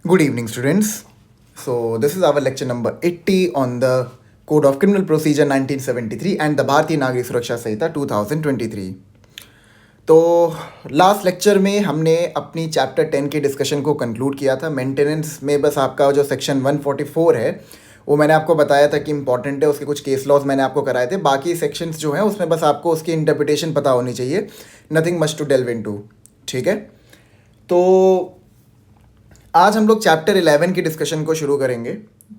Good evening, students. So, this is our lecture number 80 on the Code of Criminal Procedure 1973 and the Bharatiya Nagrik Suraksha Samhita 2023. तो last lecture में हमने अपनी chapter 10 के discussion को conclude किया था। Maintenance में बस आपका जो सेक्शन 144 है वो मैंने आपको बताया था कि इंपॉर्टेंट है, उसके कुछ केस लॉज मैंने आपको कराए थे। बाकी सेक्शंस जो हैं उसमें बस आपको उसकी इंटरप्रिटेशन पता होनी चाहिए, nothing much to delve into. ठीक है, तो आज हम लोग चैप्टर 11 की डिस्कशन को शुरू करेंगे।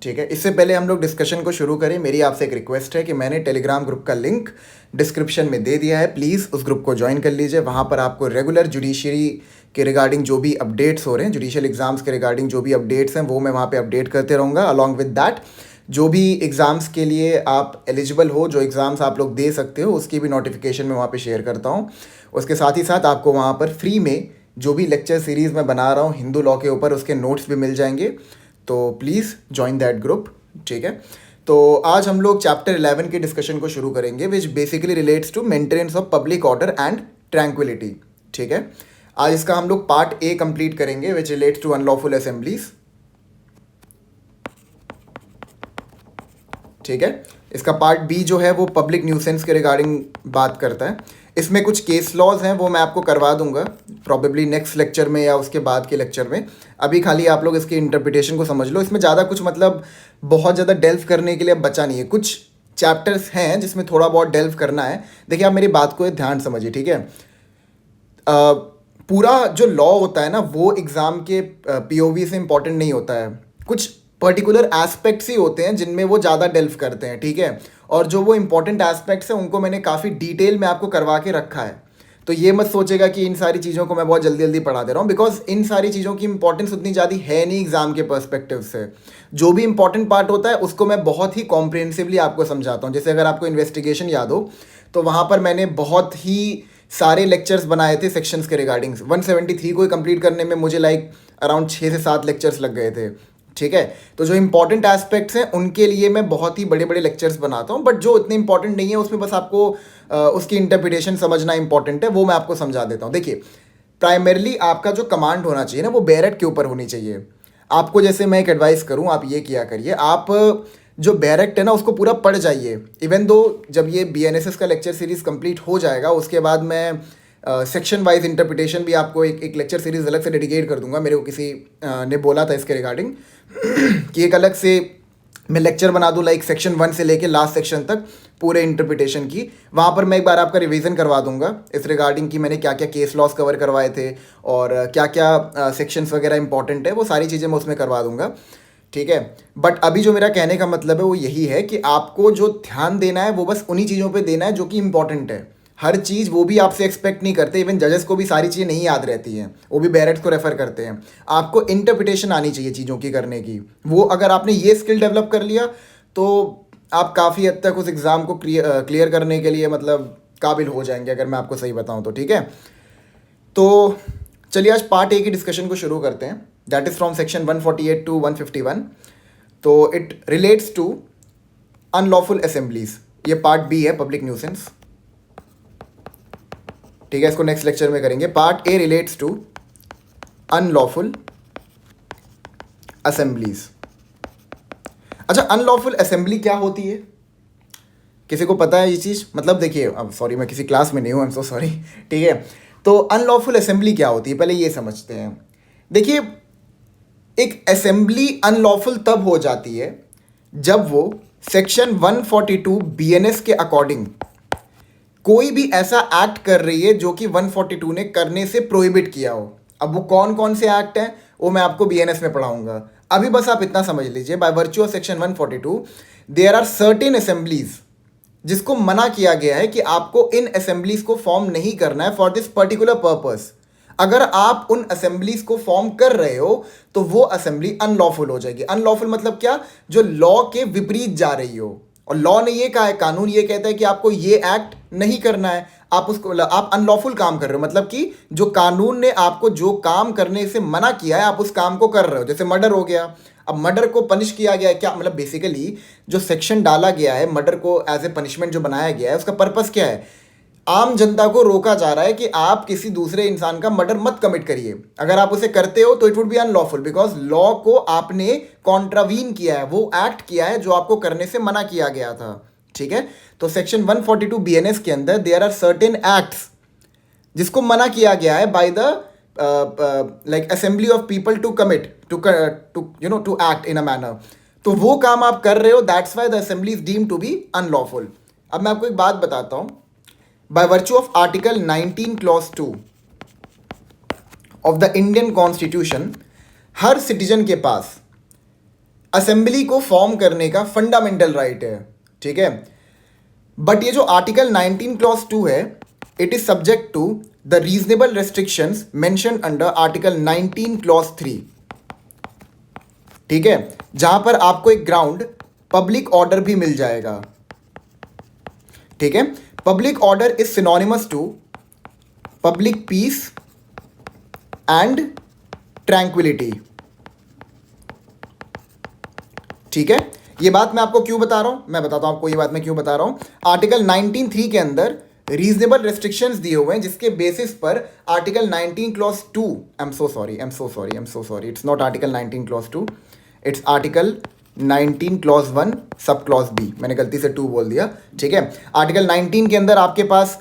ठीक है, इससे पहले हम लोग डिस्कशन को शुरू करें, मेरी आपसे एक रिक्वेस्ट है कि मैंने टेलीग्राम ग्रुप का लिंक डिस्क्रिप्शन में दे दिया है। प्लीज़ उस ग्रुप को ज्वाइन कर लीजिए। वहाँ पर आपको रेगुलर जुडिशरी के रिगार्डिंग जो भी अपडेट्स हो रहे हैं, जुडिशियल एग्जाम्स के रिगार्डिंग जो भी अपडेट्स हैं वो मैं वहाँ पे अपडेट करते रहूँगा। अलॉन्ग विद दैट जो भी एग्ज़ाम्स के लिए आप एलिजिबल हो, जो एग्ज़ाम्स आप लोग दे सकते हो, उसकी भी नोटिफिकेशन मैं वहाँ पे शेयर करता हूँ। उसके साथ ही साथ आपको वहाँ पर फ्री में जो भी लेक्चर सीरीज़ मैं बना रहा हूँ हिंदू लॉ के ऊपर, उसके नोट्स भी मिल जाएंगे। तो प्लीज़ ज्वाइन दैट ग्रुप। ठीक है, तो आज हम लोग चैप्टर 11 की डिस्कशन को शुरू करेंगे, which basically relates to maintenance of public order and tranquillity. ठीक है, आज इसका हम लोग पार्ट ए कंप्लीट करेंगे, which relates to unlawful assemblies. ठीक है, इसका पार्ट बी जो है वो पब्लिक न्यूसेंस के रिगार्डिंग बात करता है। इसमें कुछ केस लॉज हैं वो मैं आपको करवा दूंगा प्रॉबेबली नेक्स्ट लेक्चर में या उसके बाद के लेक्चर में। अभी खाली आप लोग इसकी इंटरप्रिटेशन को समझ लो। इसमें ज़्यादा कुछ मतलब बहुत ज़्यादा डेल्व करने के लिए बचा नहीं है। कुछ चैप्टर्स हैं जिसमें थोड़ा बहुत डेल्व करना है। देखिए, आप मेरी बात को ध्यान समझिए। ठीक है, पूरा जो लॉ होता है ना वो एग्ज़ाम के पीओवी से इम्पॉर्टेंट नहीं होता है। कुछ पर्टिकुलर एस्पेक्ट्स ही होते हैं जिनमें वो ज़्यादा डेल्व करते हैं। ठीक है, और जो वो इंपॉर्टेंट एस्पेक्ट्स हैं उनको मैंने काफ़ी डिटेल में आपको करवा के रखा है। तो ये मत सोचेगा कि इन सारी चीज़ों को मैं बहुत जल्दी जल्दी पढ़ा दे रहा हूँ, बिकॉज इन सारी चीज़ों की इंपॉर्टेंस उतनी ज़्यादा है नहीं एग्जाम के पर्सपेक्टिव से। जो भी इंपॉर्टेंट पार्ट होता है उसको मैं बहुत ही कॉम्प्रिहेंसिवली आपको समझाता हूँ। जैसे अगर आपको इन्वेस्टिगेशन याद हो तो वहाँ पर मैंने बहुत ही सारे लेक्चर्स बनाए थे सेक्शंस के रिगार्डिंग। 173 को कंप्लीट करने में मुझे अराउंड 6 से 7 लेक्चर्स लग गए थे। ठीक है, तो जो इंपॉर्टेंट एस्पेक्ट्स हैं उनके लिए मैं बहुत ही बड़े बड़े लेक्चर्स बनाता हूँ, बट जो इतने इंपॉर्टेंट नहीं है उसमें बस आपको उसकी इंटरप्रिटेशन समझना इंपॉर्टेंट है, वो मैं आपको समझा देता हूँ। देखिए, प्राइमरली आपका जो कमांड होना चाहिए ना वो बैरेट के ऊपर होनी चाहिए। आपको जैसे मैं एक एडवाइस करूँ, आप ये किया करिए, आप जो बैरेक्ट है ना उसको पूरा पढ़ जाइए। इवन दो जब ये BNSS का लेक्चर सीरीज़ कंप्लीट हो जाएगा उसके बाद मैं सेक्शन वाइज इंटरप्रिटेशन भी आपको एक लेक्चर सीरीज अलग से डेडिकेट कर दूंगा। मेरे को किसी ने बोला था इसके रिगार्डिंग कि एक अलग से मैं लेक्चर बना दूँ सेक्शन 1 से लेके लास्ट सेक्शन तक पूरे इंटरप्रिटेशन की। वहाँ पर मैं एक बार आपका रिवीजन करवा दूंगा इस रिगार्डिंग कि मैंने क्या क्या केस लॉस कवर करवाए थे और क्या क्या सेक्शंस वगैरह इंपॉर्टेंट है, वो सारी चीज़ें मैं उसमें करवा दूंगा। ठीक है, बट अभी जो मेरा कहने का मतलब है वो यही है कि आपको जो ध्यान देना है वो बस उन्हीं चीज़ों पे देना है जो कि इंपॉर्टेंट है। हर चीज़ वो भी आपसे एक्सपेक्ट नहीं करते, इवन जजेस को भी सारी चीज़ें नहीं याद रहती हैं, वो भी बैरेट्स को रेफर करते हैं। आपको इंटरप्रिटेशन आनी चाहिए चीज़ों की करने की। वो अगर आपने ये स्किल डेवलप कर लिया तो आप काफ़ी हद तक उस एग्ज़ाम को क्लियर करने के लिए मतलब काबिल हो जाएंगे, अगर मैं आपको सही बताऊँ तो। ठीक है, तो चलिए आज पार्ट ए की डिस्कशन को शुरू करते हैं, that is from section 148 to 151। तो it relates to unlawful assemblies. ये पार्ट बी है, पब्लिक न्यूसेंस। ठीक है, इसको नेक्स्ट लेक्चर में करेंगे। Part A relates to unlawful assemblies. अच्छा, अनलॉफुल असेंबली क्या होती है? किसी को पता है ये चीज़? मतलब देखिए, अब सॉरी मैं किसी क्लास में नहीं हूँ, आई एम सो सॉरी। ठीक है, तो अनलॉफुल असेंबली क्या होती है पहले ये समझते हैं। देखिए, एक असेंबली अनलॉफुल तब हो जाती है जब वो सेक्शन 142 BNS के अकॉर्डिंग कोई भी ऐसा एक्ट कर रही है जो कि 142 ने करने से प्रोहिबिट किया हो। अब वो कौन कौन से एक्ट हैं वो मैं आपको BNS में पढ़ाऊंगा। अभी बस आप इतना समझ लीजिए, by virtue of section 142 there are certain assemblies जिसको मना किया गया है कि आपको इन असेंबलीज को फॉर्म नहीं करना है फॉर दिस पर्टिकुलर पर्पस। अगर आप उन असेंबलीज को फॉर्म कर रहे हो तो वो असेंबली अनलॉफुल हो जाएगी। अनलॉफुल मतलब क्या? जो लॉ के विपरीत जा रही हो। और लॉ ने ये कहा है, कानून ये कहता है कि आपको ये एक्ट नहीं करना है, आप अनलॉफुल काम कर रहे हो। मतलब कि जो कानून ने आपको जो काम करने से मना किया है आप उस काम को कर रहे हो। जैसे मर्डर हो गया, अब मर्डर को पनिश किया गया है क्या? मतलब बेसिकली जो सेक्शन डाला गया है मर्डर को एज ए पनिशमेंट जो बनाया गया है उसका पर्पस क्या है? आम जनता को रोका जा रहा है कि आप किसी दूसरे इंसान का मर्डर मत कमिट करिए। अगर आप उसे करते हो तो it would be unlawful, because law को आपने कॉन्ट्रावीन किया है, वो एक्ट किया है जो आपको करने से मना किया गया था। ठीक है, तो सेक्शन 142 बीएनएस के अंदर देयर आर सर्टेन एक्ट्स जिसको मना किया गया है by the like assembly of people to commit to to act in a manner. तो वो काम आप कर रहे हो, that's why the assembly is deemed to be unlawful. अब मैं आपको एक बात बताता हूं। By virtue of Article 19 Clause 2 of the Indian Constitution, her citizen के पास असेंबली को फॉर्म करने का फंडामेंटल राइट है। ठीक है, बट ये जो आर्टिकल 19 क्लॉज 2 है, it is subject to the reasonable restrictions mention under article 19 clause 3। ठीक है, जहां पर आपको एक ग्राउंड पब्लिक ऑर्डर भी मिल जाएगा। ठीक है, public order is synonymous to public peace and tranquillity. ठीक है, ये बात मैं आपको क्यों बता रहा हूं, मैं बताता हूं आपको ये बात मैं क्यों बता रहा हूं। आर्टिकल 19(3) के अंदर रीजनेबल रेस्ट्रिक्शंस दिए हुए हैं, जिसके बेसिस पर article 19 clause 2, I am so sorry, it's not article 19 clause 2, it's article 19 clause 1 sub clause B, मैंने गलती से 2 बोल दिया। ठीक है, आर्टिकल 19 के अंदर आपके पास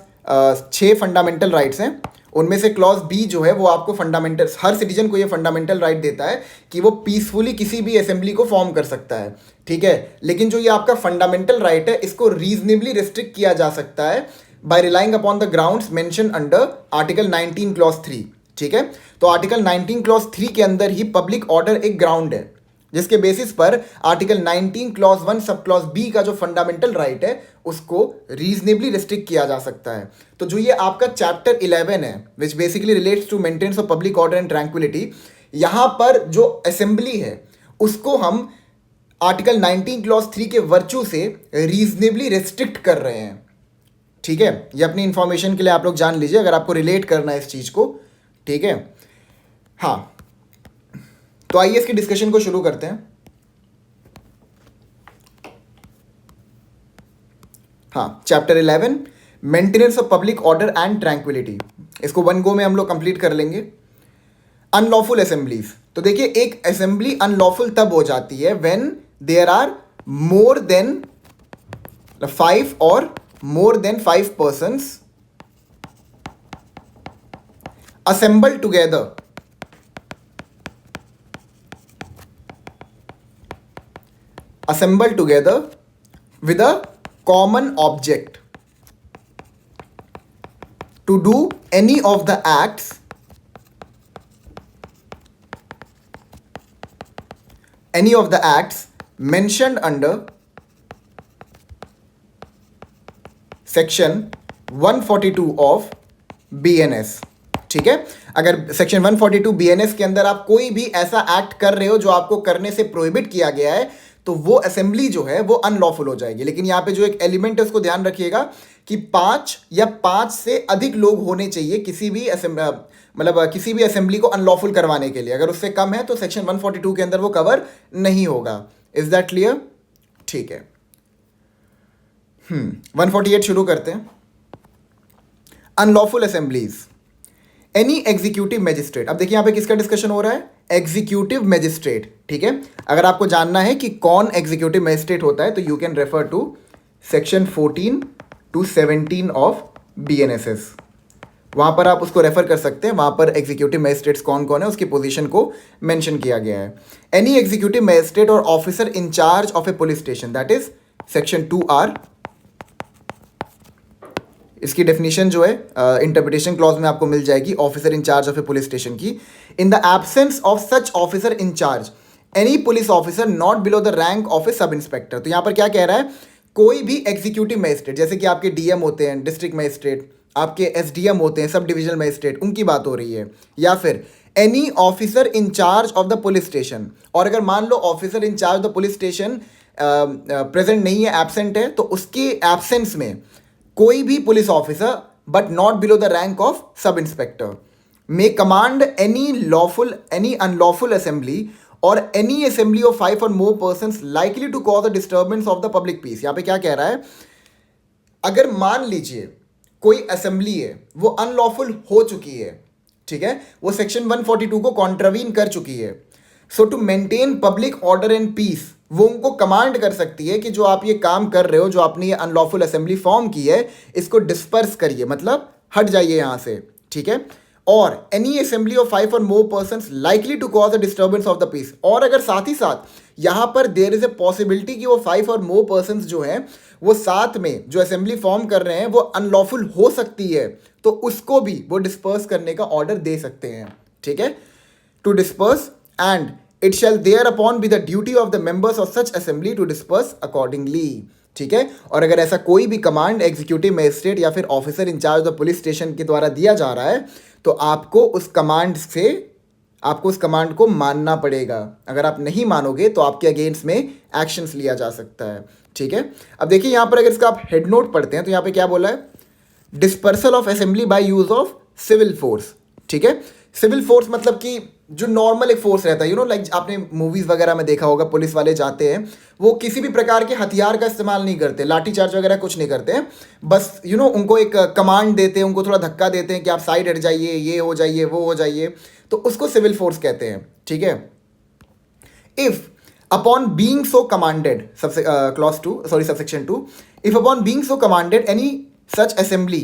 6 फंडामेंटल राइट्स हैं। उनमें से क्लॉज बी जो है वो आपको फंडामेंटल, हर सिटीजन को ये फंडामेंटल राइट देता है कि वो पीसफुली किसी भी असेंबली को फॉर्म कर सकता है। ठीक है, लेकिन जो ये आपका फंडामेंटल राइट है, इसको रीजनेबली रिस्ट्रिक्ट किया जा सकता है by relying upon the grounds mention under article 19 clause 3। ठीक है, तो आर्टिकल 19 क्लॉज 3 के अंदर ही पब्लिक ऑर्डर एक ग्राउंड है, जिसके बेसिस पर article 19 clause 1 sub clause B का जो फंडामेंटल राइट है उसको रीजनेबली रिस्ट्रिक्ट किया जा सकता है। तो जो ये आपका चैप्टर 11 है, which basically relates to maintenance of public order and tranquillity, यहां पर जो असेंबली है उसको हम आर्टिकल 19 क्लॉज 3 के वर्चू से रीजनेबली रिस्ट्रिक्ट कर रहे हैं। ठीक है, ये अपनी इंफॉर्मेशन के लिए आप लोग जान लीजिए, अगर आपको रिलेट करना है इस चीज को। ठीक है, हाँ, तो आइए इसकी डिस्कशन को शुरू करते हैं। हाँ, chapter 11 maintenance of public order and tranquillity, इसको वन गो में हम लोग कंप्लीट कर लेंगे। अनलॉफुल असेंबलीज, तो देखिए एक असेंबली अनलॉफुल तब हो जाती है when there are more than 5 और more than 5 persons assembled together with a common object to do any of the acts mentioned under section 142 of BNS। ठीक है, अगर सेक्शन 142 BNS के अंदर आप कोई भी ऐसा एक्ट कर रहे हो जो आपको करने से प्रोहिबिट किया गया है, तो वो असेंबली जो है वो अनलॉफुल हो जाएगी। लेकिन यहाँ पे जो एक एलिमेंट है उसको ध्यान रखिएगा कि 5 या 5 से अधिक लोग होने चाहिए किसी भी किसी भी असेंबली को अनलॉफुल करवाने के लिए। अगर उससे कम है तो सेक्शन 142 के अंदर वो कवर नहीं होगा। Is that clear? ठीक है, 148 शुरू करते हैं। Unlawful assemblies, any executive magistrate. अब देखिए यहाँ पे किसका डिस्कशन हो रहा है? Executive magistrate. ठीक है, अगर आपको जानना है कि कौन एग्जीक्यूटिव मैजिस्ट्रेट होता है तो you can refer to section 14 to 17 of BNSS, वहां पर आप उसको रेफर कर सकते हैं। वहां पर एग्जीक्यूटिव मैजिस्ट्रेट्स कौन कौन है उसकी पोजीशन को मेंशन किया गया है। एनी एग्जीक्यूटिव मैजिस्ट्रेट और officer in charge of a police station, that is section 2R। इसकी डेफिनेशन जो है इंटरप्रिटेशन क्लॉज में आपको मिल जाएगी, officer in charge of a police station की। In the absence of such officer in charge any police officer not below the rank of a sub inspector. तो यहां पर क्या कह रहा है? कोई भी एग्जीक्यूटिव मैजिस्ट्रेट, जैसे कि आपके DM होते हैं, डिस्ट्रिक्ट मैजिस्ट्रेट, आपके SDM होते हैं, सब डिविजनल मैजिस्ट्रेट, उनकी बात हो रही है, या फिर any officer in charge of the police station. और अगर मान लो officer in charge of the police station present नहीं है, एब्सेंट है, तो उसके एब्सेंस में कोई भी police officer but not below the rank of sub inspector may command any unlawful assembly or any assembly of 5 or more persons likely to cause a disturbance of the public peace। यहां पे क्या कह रहा है? अगर मान लीजिए कोई असेंबली है वो अनलॉफुल हो चुकी है, ठीक है, वो सेक्शन 142 को कॉन्ट्रावीन कर चुकी है, so to maintain public order and peace, वो उनको कमांड कर सकती है कि जो आप ये काम कर रहे हो, जो आपने ये अनलॉफुल असेंबली फॉर्म की है, इसको डिस्पर्स करिए, मतलब हट जाइए यहाँ से, ठीक है। और एनी असेंबली ऑफ 5 और more persons likely to cause a disturbance of the peace, और अगर साथ ही साथ यहाँ पर देर इज ए पॉसिबिलिटी कि वो 5 और मोर पर्सन्स जो हैं वो साथ में जो असेंबली फॉर्म कर रहे हैं वो अनलॉफुल हो सकती है, तो उसको भी वो डिस्पर्स करने का ऑर्डर दे सकते हैं, ठीक है। To disperse and it shall thereupon be the duty of the members of such assembly to disperse accordingly, ठीक है। और अगर ऐसा कोई भी कमांड एग्जीक्यूटिव मजिस्ट्रेट या फिर officer in charge the police station के द्वारा दिया जा रहा है तो आपको उस कमांड को मानना पड़ेगा। अगर आप नहीं मानोगे तो आपके अगेंस्ट में एक्शंस लिया जा सकता है, ठीक है। अब देखिए यहाँ पर अगर इसका आप हेड नोट पढ़ते हैं तो यहाँ पे क्या बोला है, dispersal of assembly by use of civil force, ठीक है। सिविल फोर्स मतलब कि जो नॉर्मल एक फोर्स रहता है, यू नो लाइक आपने मूवीज वगैरह में देखा होगा, पुलिस वाले जाते हैं वो किसी भी प्रकार के हथियार का इस्तेमाल नहीं करते, लाठीचार्ज वगैरह कुछ नहीं करते हैं, बस यू नो उनको एक कमांड देते हैं, उनको थोड़ा धक्का देते हैं कि आप साइड हट जाइए, ये हो जाइए, वो हो जाइए, तो उसको सिविल फोर्स कहते हैं, ठीक है। If upon being so commanded, subsection 2, if upon being so commanded any such assembly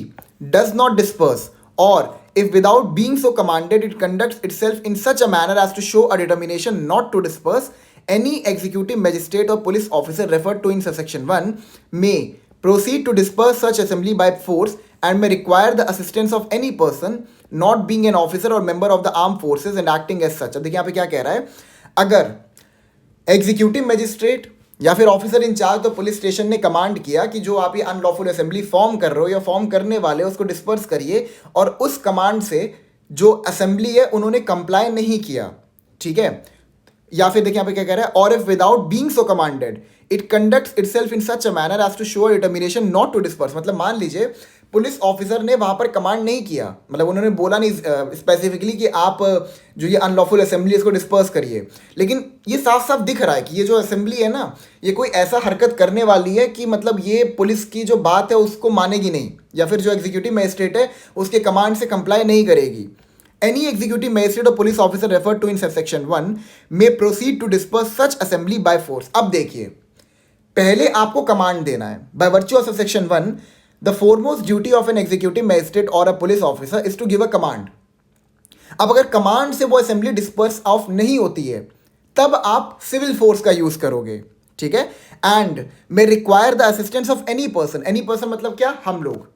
does not disperse, or if without being so commanded it conducts itself in such a manner as to show a determination not to disperse, any executive magistrate or police officer referred to in subsection 1 may proceed to disperse such assembly by force and may require the assistance of any person not being an officer or member of the armed forces and acting as such। अब देखिए यहाँ पे क्या कह रहा है, अगर executive magistrate या फिर ऑफिसर इंचार्ज तो पुलिस स्टेशन ने कमांड किया कि जो आप ये अनलॉफुल असेंबली फॉर्म कर रहे हो या फॉर्म करने वाले हो उसको डिस्पर्स करिए, और उस कमांड से जो असेंबली है उन्होंने कंप्लाई नहीं किया, ठीक है, या फिर देखिए यहाँ पे क्या कह रहा है, और if without being so commanded it conducts itself in such a manner as to show determination not to disperse, मतलब मान लीजिए पुलिस ऑफिसर ने वहां पर कमांड नहीं किया, मतलब उन्होंने बोला नहीं स्पेसिफिकली कि आप जो ये अनलॉफुल असेंबली इसको डिस्पर्स करिए, लेकिन ये साफ साफ दिख रहा है कि ये जो असेंबली है ना ये कोई ऐसा हरकत करने वाली है कि मतलब ये पुलिस की जो बात है उसको मानेगी नहीं, या फिर जो एग्जीक्यूटिव मजिस्ट्रेट है उसके कमांड से कंप्लाई नहीं करेगी। Any executive magistrate or police officer referred to in subsection 1 may proceed to disperse such assembly by force। अब देखिए, पहले आपको कमांड देना है। By virtue of subsection 1, the foremost duty of an executive magistrate or a police officer is to give a command। अब अगर command से वो असेंबली डिस्पर्स ऑफ नहीं होती है तब आप सिविल फोर्स का यूज करोगे, ठीक है। And may require the assistance of any person मतलब क्या, हम लोग,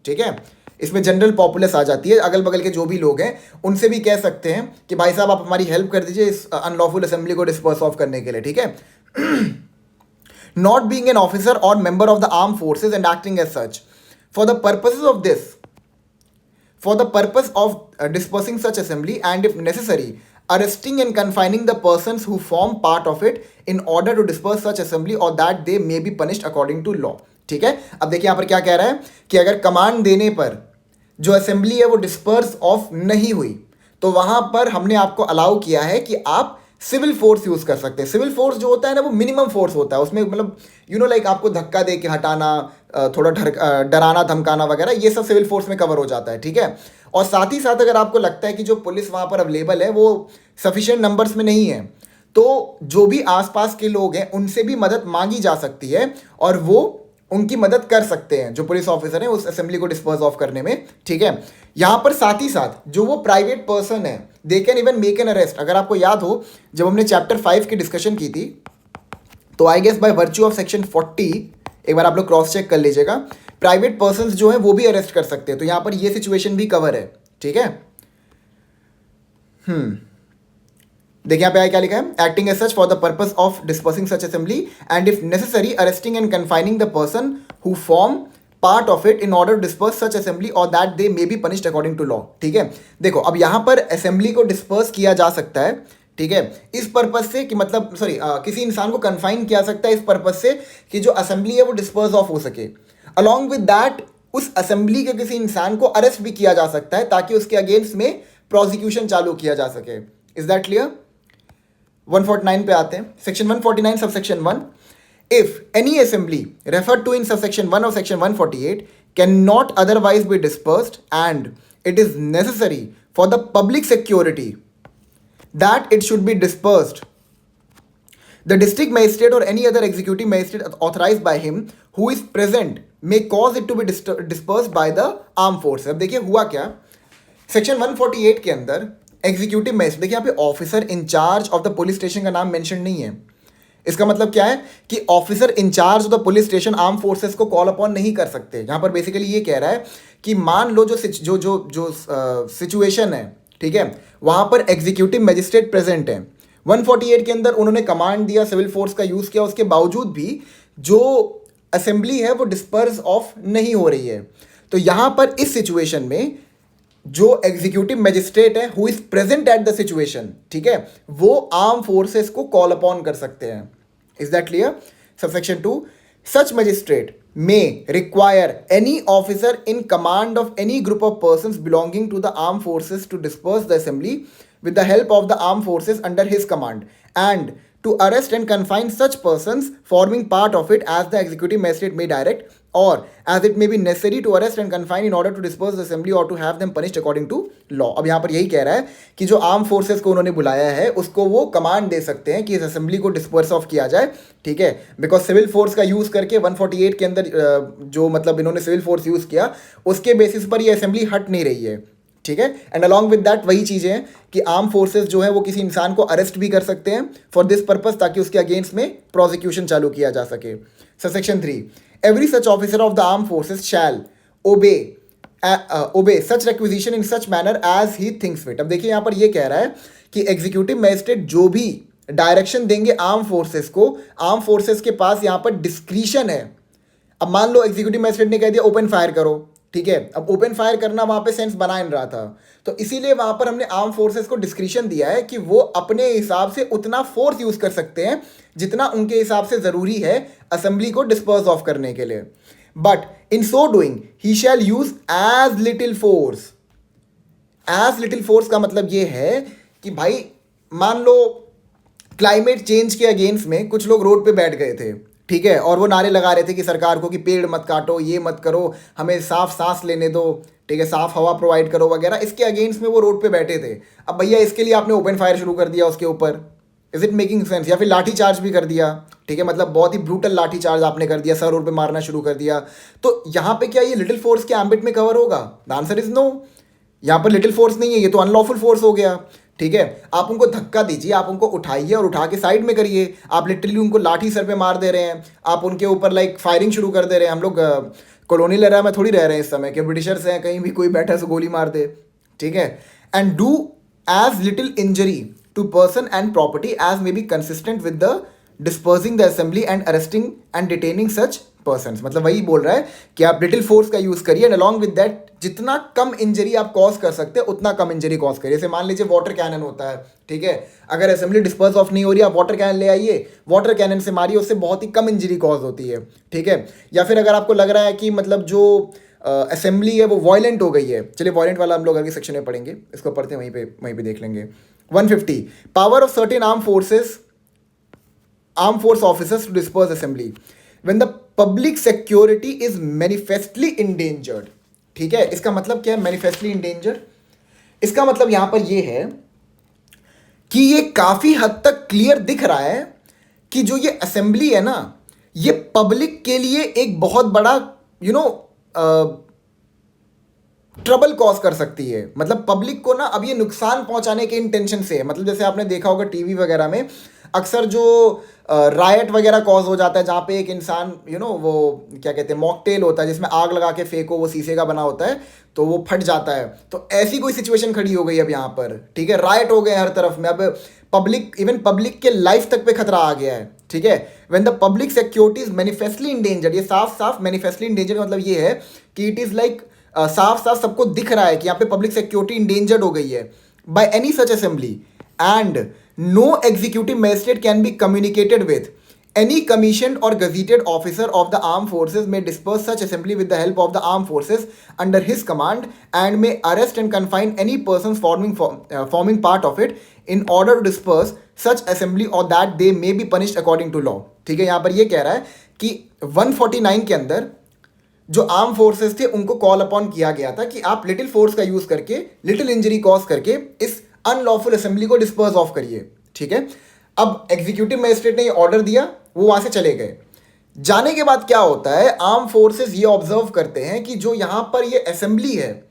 ठीक है। इसमें जनरल पॉपुलस आ जाती है, अगल बगल के जो भी लोग हैं उनसे भी कह सकते हैं कि भाई साहब आप हमारी हेल्प कर दीजिए इस अनलॉफुल असेंबली को डिस्पर्स ऑफ करने के लिए, ठीक है। नॉट बीइंग एन ऑफिसर और member of the arm forces and acting as such for the purposes of this, for the purpose of dispersing such assembly and if necessary arresting and confining the persons who form part of it in order to disperse such assembly or that they may be punished according to law, ठीक है। अब देखिए यहाँ पर क्या कह रहा है कि अगर कमांड देने पर जो असेंबली है वो डिस्पर्स ऑफ नहीं हुई तो वहां पर हमने आपको अलाउ किया है कि आप सिविल फोर्स यूज कर सकते हैं। सिविल फोर्स जो होता है ना वो मिनिमम फोर्स होता है, उसमें मतलब यू नो लाइक आपको धक्का दे के हटाना, थोड़ा डराना धमकाना वगैरह, ये सब सिविल फोर्स में कवर हो जाता है, ठीक है। और साथ ही साथ अगर आपको लगता है कि जो पुलिस वहाँ पर अवेलेबल है वो सफिशिएंट नंबर्स में नहीं है तो जो भी आसपास के लोग हैं उनसे भी मदद मांगी जा सकती है और वो उनकी मदद कर सकते हैं जो पुलिस ऑफिसर हैं उस असेंबली को डिस्पर्स ऑफ करने में, ठीक है। यहाँ पर साथ ही साथ जो वो प्राइवेट पर्सन है they can even make an arrest. अगर आपको याद हो जब हमने चैप्टर 5 की डिस्कशन की थी तो I guess by virtue of section 40, एक बार आप लोग क्रॉस चेक कर लीजिएगा, प्राइवेट पर्संस जो हैं वो भी अरेस्ट कर सकते हैं, तो यहाँ पर ये सिचुएशन भी कवर है, ठीक है। देखिए यहाँ पे क्या लिखा है, acting as such for the purpose of dispersing such assembly and if necessary arresting and confining the person who form part of it in order to disperse such assembly or that they may be punished according to law, ठीक है। देखो अब यहाँ पर assembly को disperse किया जा सकता है, ठीक है, इस पर्पज से कि मतलब किसी इंसान को कन्फाइन किया सकता है इस पर्पज से कि जो असेंबली है वो डिस्पर्स ऑफ हो सके। अलॉन्ग विद दैट उस असेंबली के किसी इंसान को अरेस्ट भी किया जा सकता है ताकि उसके अगेंस्ट में प्रोसिक्यूशन चालू किया जा सके। Is that clear? 149 पे आते हैं, section 149 subsection 1, if any assembly referred to in subsection 1 of section 148 cannot otherwise be dispersed and it is necessary for the public security that it should be dispersed. The district magistrate or any other executive magistrate authorized by him who is present may cause it to be dispersed by the armed forces. अब देखिए हुआ क्या, section 148 के अंदर executive magistrate, देखिए यहाँ पे officer in charge of the police station का नाम मेंशन नहीं है. इसका मतलब क्या है कि officer in charge of the police station arm forces को कॉल अपॉन नहीं कर सकते. यहाँ पर बेसिकली ये कह रहा है कि मान लो जो सिचुएशन है, ठीक है, वहां पर एग्जीक्यूटिव मैजिस्ट्रेट प्रेजेंट है. 148 के अंदर उन्होंने कमांड दिया, सिविल फोर्स का यूज किया, उसके बावजूद भी जो असेंबली है वो डिस्पर्स ऑफ नहीं हो रही है. तो यहां पर इस सिचुएशन में जो एग्जीक्यूटिव मैजिस्ट्रेट है who is present at the situation, ठीक है, वो आर्म फोर्सेस को कॉल अपॉन कर सकते हैं. Is that clear? Subsection 2, such magistrate may require any officer in command of any group of persons belonging to the armed forces to disperse the assembly with the help of the armed forces under his command, and to arrest and confine such persons forming part of it as the executive magistrate may direct, or as it may be necessary to arrest and confine in order to disperse the assembly or to have them punished according to law. अब यहाँ पर यही कह रहा है कि जो arm forces को उन्होंने बुलाया है उसको वो कमांड दे सकते हैं कि इस असेंबली को डिस्पर्स ऑफ किया जाए, ठीक है, बिकॉज सिविल फोर्स का यूज़ करके 148 के अंदर जो मतलब इन्होंने सिविल फोर्स यूज़ किया उसके बेसिस पर ये असेंबली हट नहीं रही है, ठीक है. एंड अलॉन्ग विद दैट वही चीज़ें हैं कि आर्म फोर्सेस जो है वो किसी इंसान को अरेस्ट भी कर सकते हैं फॉर दिस पर्पस, ताकि उसके अगेंस्ट में प्रोसिक्यूशन चालू किया जा सके. Section 3, every such officer of the armed forces shall obey such requisition in such manner as he thinks fit. अब देखिए यहाँ पर ये कह रहा है कि एग्जीक्यूटिव मैजिस्ट्रेट जो भी डायरेक्शन देंगे आर्म फोर्सेस को, आर्म फोर्सेस के पास यहाँ पर डिस्क्रिशन है. अब मान लो एग्जीक्यूटिव मैजिस्ट्रेट ने कह दिया ओपन फायर करो, ठीक है, अब ओपन फायर करना वहाँ पे सेंस बना नहीं रहा था, तो इसीलिए वहाँ पर हमने आर्म फोर्सेस को डिस्क्रिशन दिया है कि वो अपने हिसाब से उतना फोर्स यूज़ कर सकते हैं जितना उनके हिसाब से ज़रूरी है असेंबली को डिस्पर्स ऑफ करने के लिए. But in so doing he shall use as little force. As little force का मतलब ये है कि भाई मान लो क्लाइमेट चेंज के अगेंस्ट में कुछ लोग रोड पे बैठ गए थे, ठीक है, और वो नारे लगा रहे थे कि सरकार को कि पेड़ मत काटो, ये मत करो, हमें साफ सांस लेने दो, ठीक है, साफ हवा प्रोवाइड करो वगैरह. इसके अगेंस्ट में वो रोड पे बैठे थे. अब भैया इसके लिए आपने ओपन फायर शुरू कर दिया उसके ऊपर. Is it making sense? या फिर लाठी चार्ज भी कर दिया, ठीक है, मतलब बहुत ही ब्रूटल लाठी चार्ज आपने कर दिया, सर रोड पे मारना शुरू कर दिया. तो यहाँ पे क्या ये लिटिल फोर्स के एम्बिट में कवर होगा? The answer is no. यहाँ पर लिटिल फोर्स नहीं है, ये तो अनलॉफुल फोर्स हो गया, ठीक है. आप उनको धक्का दीजिए, आप उनको उठाइए और उठा के साइड में करिए. आप लिटरली उनको लाठी सर पे मार दे रहे हैं, आप उनके ऊपर लाइक फायरिंग शुरू कर दे रहे हैं. हम लोग कॉलोनियल एरा में थोड़ी रह रहे हैं इस समय कि ब्रिटिशर्स हैं, कहीं भी कोई बैठा से गोली मार दे, ठीक है. And do as little injury to person and property as may be consistent with the dispersing the assembly and arresting and detaining such persons. मतलब वही बोल रहा है कि आप लिटिल फोर्स का यूज़ करिए एंड अलॉन्ग विद दैट जितना कम इंजरी आप कॉज कर सकते हैं उतना कम इंजरी कॉज करिए. जैसे मान लीजिए वाटर कैनन होता है, ठीक है, अगर असेंबली डिस्पर्स ऑफ नहीं हो रही, आप वाटर कैनन ले आइए, वाटर कैनन से मारिए, उससे बहुत ही कम इंजरी कॉज होती है, ठीक है. या फिर अगर आपको लग रहा है कि मतलब जो असेंबली है वो वायलेंट हो गई है, चलिए वायलेंट वाला हम लोग अगले सेक्शन में पढ़ेंगे, इसको पढ़ते हैं वहीं पे देख लेंगे. 150 power of certain armed force officers to disperse assembly when the public security is manifestly endangered. ठीक है, इसका मतलब क्या है manifestly endangered? इसका मतलब यहां पर ये है कि ये काफी हद तक क्लियर दिख रहा है कि जो ये असेंबली है ना, ये पब्लिक के लिए एक बहुत बड़ा ट्रबल कॉज कर सकती है. मतलब पब्लिक को ना अब ये नुकसान पहुंचाने के इंटेंशन से है. मतलब जैसे आपने देखा होगा टीवी वगैरह में अक्सर जो रायट वगैरह कॉज हो जाता है जहाँ पे एक इंसान वो क्या कहते हैं मॉकटेल होता है जिसमें आग लगा के फेंको, वो शीशे का बना होता है तो वो फट जाता है. तो ऐसी कोई सिचुएशन खड़ी हो गई अब यहाँ पर, ठीक है, रायट हो गए हर तरफ में. अब पब्लिक, इवन पब्लिक के लाइफ तक पे खतरा आ गया है, ठीक है. When the public security is manifestly endangered, ये साफ साफ मैनिफेस्टली इंडेंजर्ड मतलब ये है कि इट इज लाइक साफ साफ सबको दिख रहा है कि यहाँ पे पब्लिक सिक्योरिटी इंडेंजर्ड हो गई है by any such assembly, and no executive magistrate can be communicated with. Any commissioned or gazetted officer of the armed forces may disperse such assembly with the help of the armed forces under his command, and may arrest and confine any persons forming part of it in order to disperse such assembly, or that they may be punished according to law. ठीक है, यहाँ पर ये कह रहा है कि 149 के अंदर जो आर्म फोर्सेस थे उनको कॉल अपॉन किया गया था कि आप लिटिल फोर्स का यूज करके, लिटिल इंजरी कॉज करके इस अनलॉफुल असेंबली को डिस्पर्स ऑफ करिए, ठीक है। अब एग्जीक्यूटिव मजिस्ट्रेट ने ये ऑर्डर दिया, वो वहां से चले गए। जाने के बाद क्या होता है, आर्म फोर्सेस ये ऑब्जर्व करते हैं कि जो यहां पर ये असेंबली है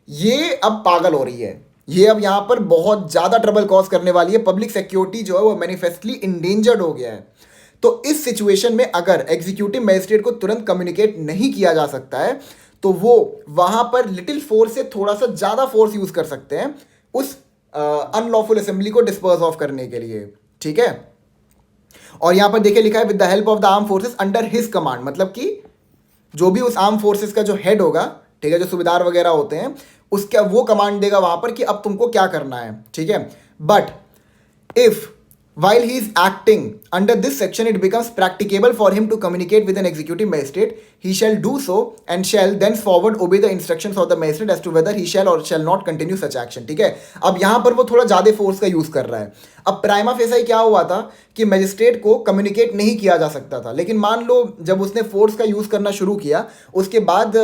ये अब पागल हो रही है, ये अब यहां पर बहुत ज्यादा ट्रबल कॉज करने वाली है, पब्लिक सिक्योरिटी जो है वो मैनिफेस्टली इंडेंजर्ड हो गया है। तो इस सिचुएशन में अगर एग्जीक्यूटिव मजिस्ट्रेट को तुरंत कम्युनिकेट नहीं किया जा सकता है तो वो वहां पर लिटिल फोर्स से थोड़ा सा ज्यादा फोर्स यूज कर सकते हैं उस अनलॉफुल असेंबली को डिस्पर्स ऑफ करने के लिए, ठीक है। और यहां पर देखिए लिखा है with the help of the arm forces under his command, मतलब कि जो भी उस आर्म फोर्सेस का जो हेड होगा, ठीक है, जो सूबेदार वगैरह होते हैं, उसका वो कमांड देगा वहां पर कि अब तुमको क्या करना है, ठीक है। But if while he is acting under this section it becomes practicable for him to communicate with an executive magistrate, he shall do so and shall thenceforward obey the instructions of the magistrate as to whether he shall or shall not continue such action, ठीक है। अब यहां पर वो थोड़ा ज्यादा force का use कर रहा है। अब प्राइमा फेसाई क्या हुआ था कि मजिस्ट्रेट को कम्युनिकेट नहीं किया जा सकता था, लेकिन मान लो जब उसने फोर्स का यूज करना शुरू किया उसके बाद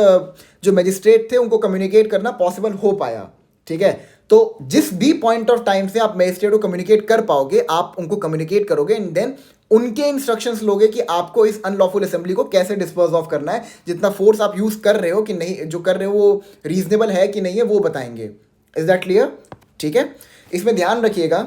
जो मजिस्ट्रेट थे उनको कम्युनिकेट करना पॉसिबल हो पाया, ठीक है। तो जिस भी पॉइंट ऑफ टाइम से आप मजिस्ट्रेट को कम्युनिकेट कर पाओगे आप उनको कम्युनिकेट करोगे एंड देन उनके इंस्ट्रक्शंस लोगे कि आपको इस अनलॉफुल असेंबली को कैसे डिस्पोज ऑफ करना है, जितना फोर्स आप यूज कर रहे हो कि नहीं, जो कर रहे हो वो रीजनेबल है कि नहीं है वो बताएंगे। इज दैट क्लियर, ठीक है। इसमें ध्यान रखिएगा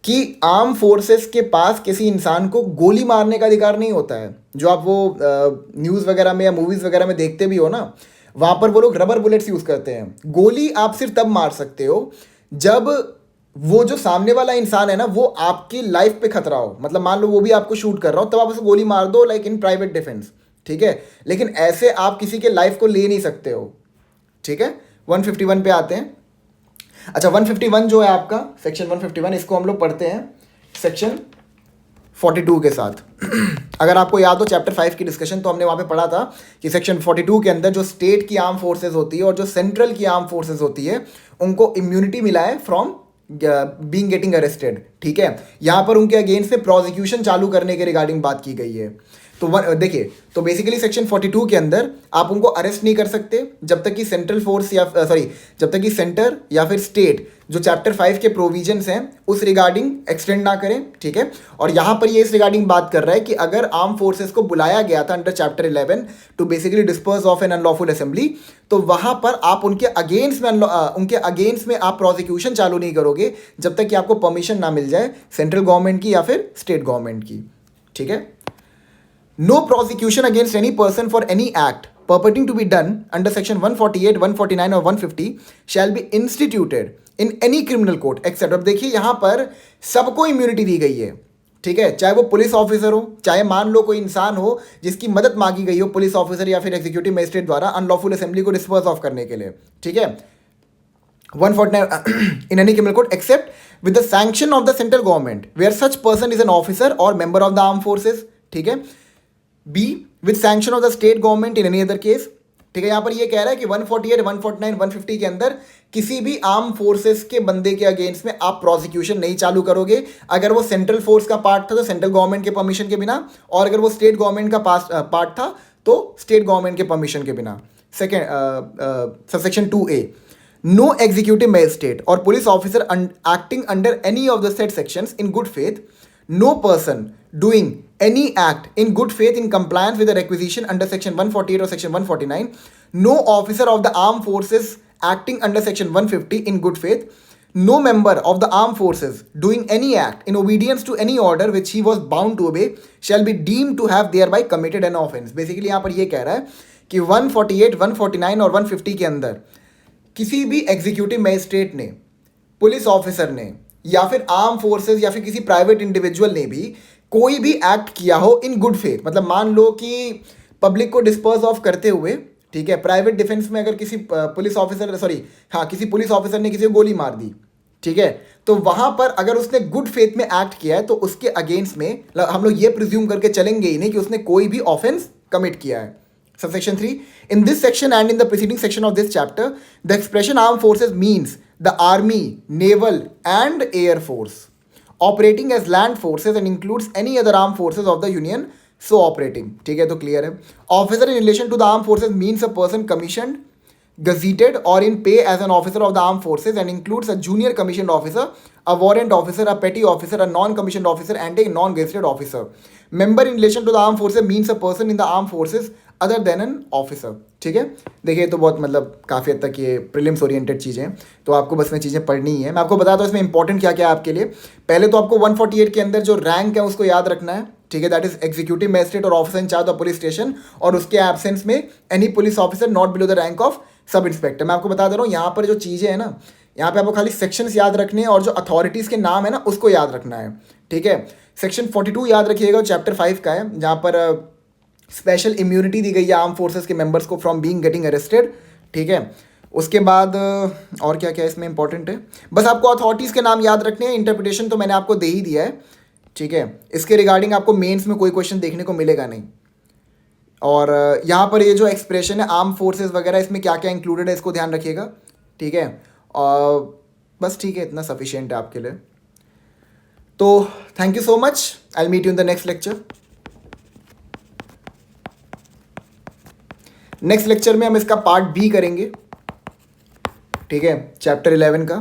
कि आर्म फोर्सेस के पास किसी इंसान को गोली मारने का अधिकार नहीं होता है। जो आप वो न्यूज़ वगैरह में या मूवीज़ वगैरह में देखते भी हो ना, वहाँ पर वो लोग रबर बुलेट्स यूज़ करते हैं। गोली आप सिर्फ तब मार सकते हो जब वो जो सामने वाला इंसान है ना वो आपकी लाइफ पे खतरा हो, मतलब मान लो वो भी आपको शूट कर रहा हो तब आप उसे गोली मार दो, लाइक इन प्राइवेट डिफेंस, ठीक है। लेकिन ऐसे आप किसी के लाइफ को ले नहीं सकते हो, ठीक है। 151 पे आते हैं। अच्छा 151 जो है आपका सेक्शन 151, इसको हम लोग पढ़ते हैं सेक्शन 42 के साथ। अगर आपको याद हो चैप्टर 5 की डिस्कशन तो हमने वहाँ पे पढ़ा था कि सेक्शन 42 के अंदर जो स्टेट की आर्म फोर्सेज होती है और जो सेंट्रल की आर्म फोर्सेज होती है उनको इम्यूनिटी मिला है फ्रॉम बीइंग गेटिंग अरेस्टेड, ठीक है। यहाँ पर उनके अगेंस्ट में प्रोसिक्यूशन चालू करने के रिगार्डिंग बात की गई है। तो देखिए, तो बेसिकली सेक्शन 42 के अंदर आप उनको अरेस्ट नहीं कर सकते जब तक कि सेंट्रल फोर्स या जब तक कि सेंटर या फिर स्टेट जो चैप्टर 5 के प्रोविजंस हैं उस रिगार्डिंग एक्सटेंड ना करें, ठीक है। और यहाँ पर ये इस रिगार्डिंग बात कर रहा है कि अगर आर्म फोर्सेस को बुलाया गया था under chapter 11 to basically disperse of an unlawful assembly, तो वहाँ पर आप उनके अगेंस्ट में आप प्रोसिक्यूशन चालू नहीं करोगे जब तक कि आपको परमिशन ना मिल जाए सेंट्रल गवर्नमेंट की या फिर स्टेट गवर्नमेंट की, ठीक है। No prosecution against any person for any act purporting to be done under section 148, 149 or 150 shall be instituted in any criminal court except, अब देखिए यहाँ पर सबको इम्यूनिटी दी गई है, ठीक है। चाहे वो पुलिस ऑफिसर हो, चाहे मान लो कोई इंसान हो जिसकी मदद मांगी गई हो पुलिस ऑफिसर या फिर एग्जीक्यूटिव मजिस्ट्रेट द्वारा अनलॉफुल असेंबली को डिस्पर्स ऑफ करने के लिए, ठीक है। 149 in any criminal court except with the sanction of the central government where such person is an officer or member of the armed forces, ठीक है। Be with sanction of the state government in any other case, ठीक है। यहाँ पर ये कह रहा है कि 148, 149, 150 के अंदर किसी भी आर्म फोर्सेस के बंदे के अगेंस्ट में आप प्रोसिक्यूशन नहीं चालू करोगे अगर वो सेंट्रल फोर्स का पार्ट था तो सेंट्रल गवर्नमेंट के परमिशन के बिना, और अगर वो स्टेट गवर्नमेंट का पार्ट था तो स्टेट गवर्नमेंट के परमिशन के बिना। Second subsection 2A, no executive magistrate or police officer acting under any of the said sections in good faith, no person doing any act in good faith in compliance with the requisition under section 148 or section 149, no officer of the armed forces acting under section 150 in good faith, no member of the armed forces doing any act in obedience to any order which he was bound to obey shall be deemed to have thereby committed an offense। Basically यहाँ पर ये कह रहा है कि 148, 149 और 150 के अंदर किसी भी एग्जीक्यूटिव मजिस्ट्रेट ने, पुलिस ऑफिसर ने या फिर आर्म फोर्सेस या फिर किसी प्राइवेट इंडिविजुअल ने भी कोई भी एक्ट किया हो इन गुड फेथ, मतलब मान लो कि पब्लिक को डिस्पर्स ऑफ करते हुए, ठीक है, प्राइवेट डिफेंस में अगर किसी पुलिस ऑफिसर किसी पुलिस ऑफिसर ने किसी को गोली मार दी, ठीक है, तो वहां पर अगर उसने गुड फेथ में एक्ट किया है तो उसके अगेंस्ट में हम लोग ये प्रिज्यूम करके चलेंगे ही नहीं कि उसने कोई भी ऑफेंस कमिट किया है। Subsection 3, in this section and in the preceding section of this chapter, the expression armed forces means the army, naval and air force operating as land forces and includes any other armed forces of the union so operating, ठीक है, तो clear है। Officer in relation to the arm forces means a person commission gazetted or in pay as an officer of the armed forces and includes a junior commissioned officer, a warrant officer, a petty officer, a non-commissioned officer, and a non-gazetted officer. Member in relation to the armed forces means a person in the armed forces other than an officer. ठीक है, देखिए तो बहुत मतलब काफ़ी हद तक ये प्रीलिम्स ओरिएंटेड चीज़ें हैं, तो आपको बस में चीज़ें पढ़नी ही है। मैं आपको बताता हूँ इसमें इंपॉर्टेंट क्या क्या है आपके लिए। पहले तो आपको 148 के अंदर जो रैंक है उसको याद रखना है, ठीक है, दैट इज एग्जीक्यूटिव मैजिस्ट्रेट और officer in charge of police station, और उसके एब्सेंस में any police officer not below the rank of sub inspector. मैं आपको बता दे रहा हूँ यहाँ पर जो चीज़ें हैं ना, यहाँ पे आपको खाली सेक्शंस याद रखने हैं और जो अथॉरिटीज़ के नाम है ना उसको याद रखना है, ठीक है। सेक्शन 42 याद रखिएगा, चैप्टर 5 का है, जहाँ पर स्पेशल इम्यूनिटी दी गई है आर्म फोर्सेस के मेंबर्स को फ्रॉम बीइंग गेटिंग अरेस्टेड, ठीक है। उसके बाद और क्या क्या इसमें इंपॉर्टेंट है, बस आपको अथॉरिटीज़ के नाम याद रखने हैं। इंटरप्रिटेशन तो मैंने आपको दे ही दिया है, ठीक है। इसके रिगार्डिंग आपको मेंस में कोई क्वेश्चन देखने को मिलेगा नहीं। और यहाँ पर ये जो एक्सप्रेशन है आर्म फोर्सेस वगैरह, इसमें क्या क्या इंक्लूडेड है इसको ध्यान रखिएगा, ठीक है। और बस ठीक है, इतना सफिशिएंट है आपके लिए। तो thank you so much, I will meet you in the next lecture. Next lecture में हम इसका पार्ट बी करेंगे, ठीक है, चैप्टर 11 का।